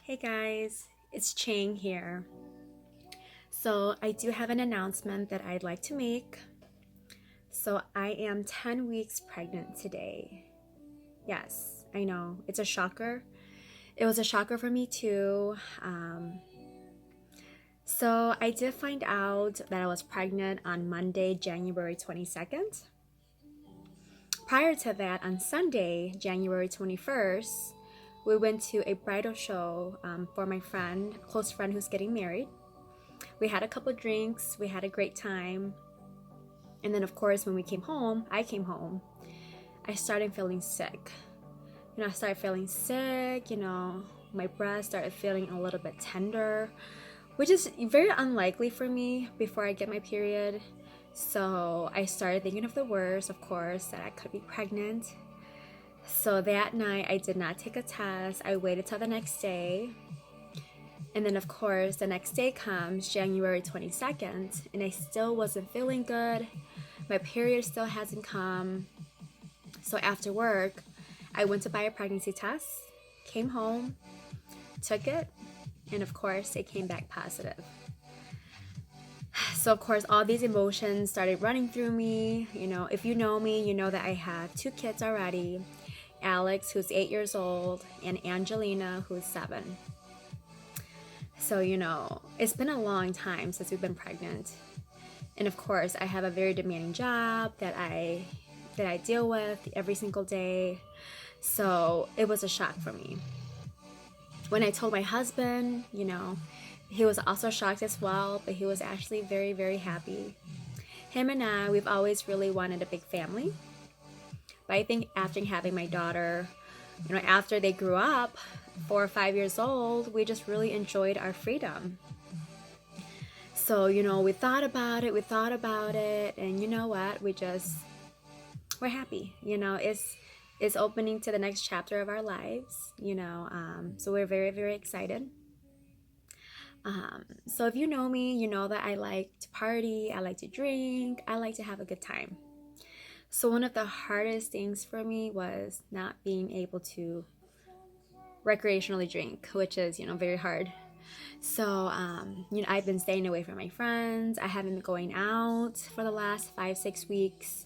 Hey guys, it's Chang here. So I do have an announcement that I'd like to make. So I am 10 weeks pregnant today. Yes, I know, it's a shocker. It was a shocker for me too. So I did find out that I was pregnant on Monday, January 22nd. Prior to that, on Sunday, January 21st, we went to a bridal show for my friend, close friend who's getting married. We had a couple drinks, we had a great time. And then, of course, when I came home, I started feeling sick. I started feeling sick, my breast started feeling a little bit tender, which is very unlikely for me before I get my period. So I started thinking of the worst, of course, that I could be pregnant. So that night, I did not take a test. I waited till the next day. And then, of course, the next day comes January 22nd, and I still wasn't feeling good. My period still hasn't come. So after work, I went to buy a pregnancy test, came home, took it, and of course, it came back positive. So, of course, all these emotions started running through me. If you know me, you know that I have two kids already, Alex, who's 8 years old, and Angelina, who's 7. So, it's been a long time since we've been pregnant. And of course, I have a very demanding job that I deal with every single day. So it was a shock for me. When I told my husband, he was also shocked as well, but he was actually very, very happy. Him and I, we've always really wanted a big family. But I think after having my daughter, after they grew up, 4 or 5 years old, we just really enjoyed our freedom. So, we thought about it, and you know what? We're happy. It's opening to the next chapter of our lives, so we're very, very excited. So if you know me, you know that I like to party, I like to drink, I like to have a good time. So one of the hardest things for me was not being able to recreationally drink, which is, very hard. So, I've been staying away from my friends. I haven't been going out for the last 5-6 weeks.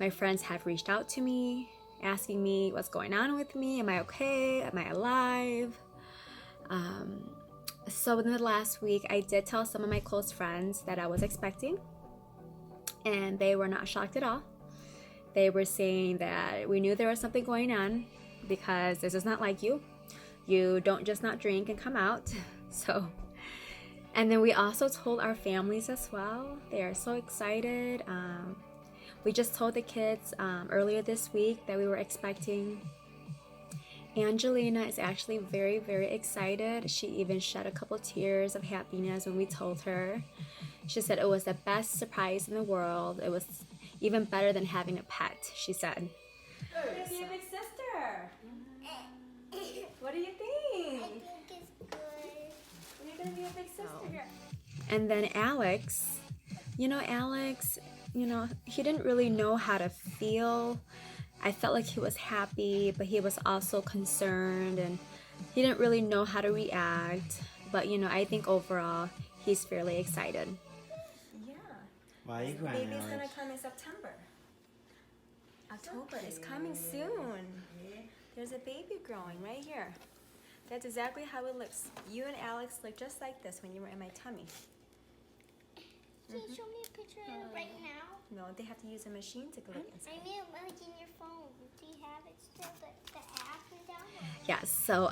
My friends have reached out to me, asking me what's going on with me. Am I okay? Am I alive? So within the last week, I did tell some of my close friends that I was expecting, and they were not shocked at all. They were saying that we knew there was something going on because this is not like you. You don't just not drink and come out. So, and then we also told our families as well. They are so excited. We just told the kids earlier this week that we were expecting. Angelina is actually very, very excited. She even shed a couple tears of happiness when we told her. She said it was the best surprise in the world. It was even better than having a pet, she said. You're gonna be a big sister. What do you think? I think it's good. You're gonna be a big sister here. And then Alex, he didn't really know how to feel. I felt like he was happy, but he was also concerned, and he didn't really know how to react. But, I think overall, he's fairly excited. Yeah. Why are you crying, Baby's gonna Alex? come in September. October. It's coming soon. There's a baby growing right here. That's exactly how it looks. You and Alex look just like this when you were in my tummy. Can you show me a picture of it right now? No, they have to use a machine to look inside. I mean, like in your phone. Do you have it still? The app and download? Yes, so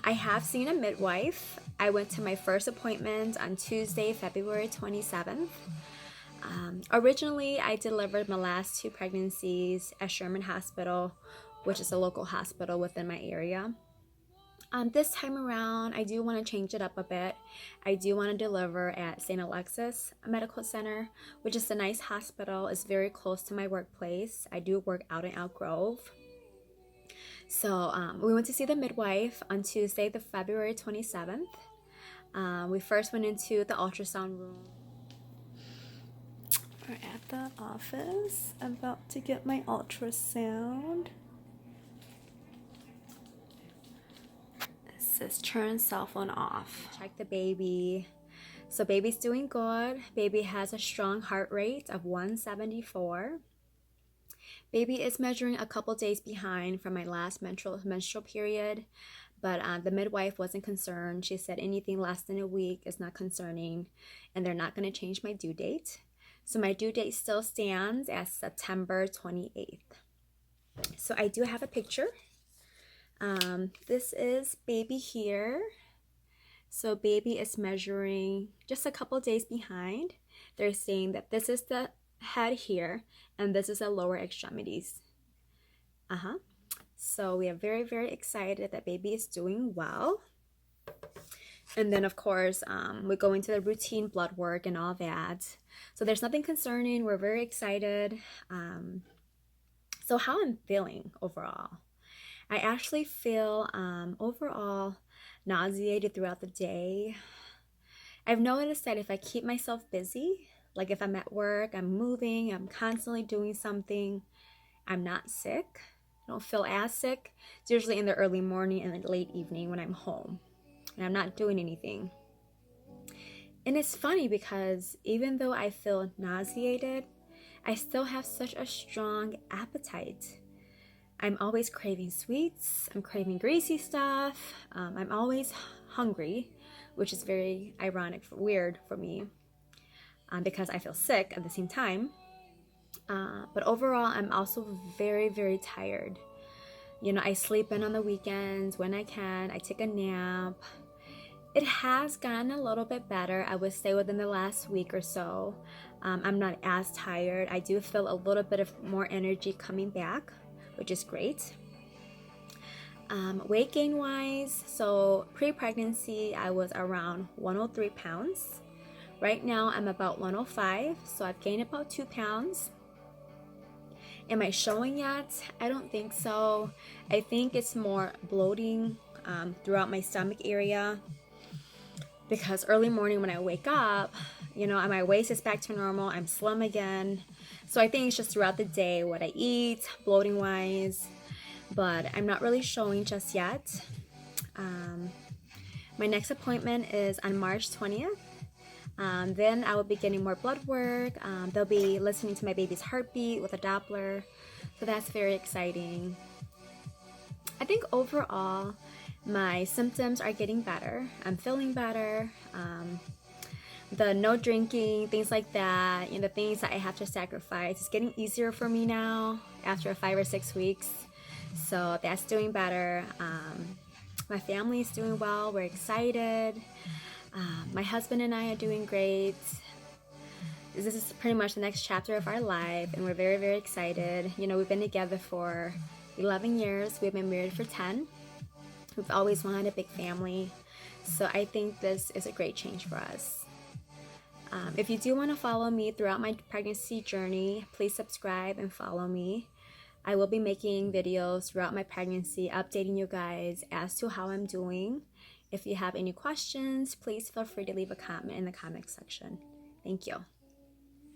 I have seen a midwife. I went to my first appointment on Tuesday, February 27th. Originally, I delivered my last 2 pregnancies at Sherman Hospital, which is a local hospital within my area. This time around, I do want to change it up a bit. I do want to deliver at St. Alexis Medical Center, which is a nice hospital. It's very close to my workplace. I do work out in Elk Grove. So we went to see the midwife on Tuesday, the February 27th. We first went into the ultrasound room. We're at the office, about to get my ultrasound. says turn cell phone off. Check the baby. So baby's doing good. Baby has a strong heart rate of 174. Baby is measuring a couple days behind from my last menstrual period, but the midwife wasn't concerned. She said anything less than a week is not concerning, and they're not going to change my due date. So my due date still stands as September 28th. So I do have a picture. This is baby here. So baby is measuring just a couple days behind. They're saying that this is the head here, and this is the lower extremities. So we are very, very excited that baby is doing well. And then of course, we go into the routine blood work and all that. So there's nothing concerning. We're very excited. So how I'm feeling overall. I actually feel overall nauseated throughout the day. I've noticed that if I keep myself busy, like if I'm at work, I'm moving, I'm constantly doing something, I'm not sick. I don't feel as sick. It's usually in the early morning and the late evening when I'm home and I'm not doing anything. And it's funny because even though I feel nauseated, I still have such a strong appetite. I'm always craving sweets, I'm craving greasy stuff, I'm always hungry, which is very ironic, weird for me, because I feel sick at the same time. But overall, I'm also very, very tired. You know, I sleep in on the weekends when I can, I take a nap. It has gotten a little bit better, I would say, within the last week or so. I'm not as tired. I do feel a little bit of more energy coming back, which is great. Weight gain wise, so pre-pregnancy I was around 103 pounds. Right now I'm about 105, so I've gained about 2 pounds. Am I showing yet? I don't think so. I think it's more bloating throughout my stomach area, because early morning when I wake up, you know, my waist is back to normal, I'm slim again. So I think it's just throughout the day what I eat, bloating wise, but I'm not really showing just yet. My next appointment is on March 20th. Then I will be getting more blood work. They'll be listening to my baby's heartbeat with a Doppler. So that's very exciting. I think overall, my symptoms are getting better. I'm feeling better. The no drinking, things like that, you know, the things that I have to sacrifice, it's getting easier for me now after 5 or 6 weeks. So that's doing better. My family is doing well. We're excited. My husband and I are doing great. This is pretty much the next chapter of our life, and we're very, very excited. You know, we've been together for 11 years. We've been married for 10. We've always wanted a big family. So I think this is a great change for us. If you do want to follow me throughout my pregnancy journey, please subscribe and follow me. I will be making videos throughout my pregnancy, updating you guys as to how I'm doing. If you have any questions, please feel free to leave a comment in the comment section. Thank you.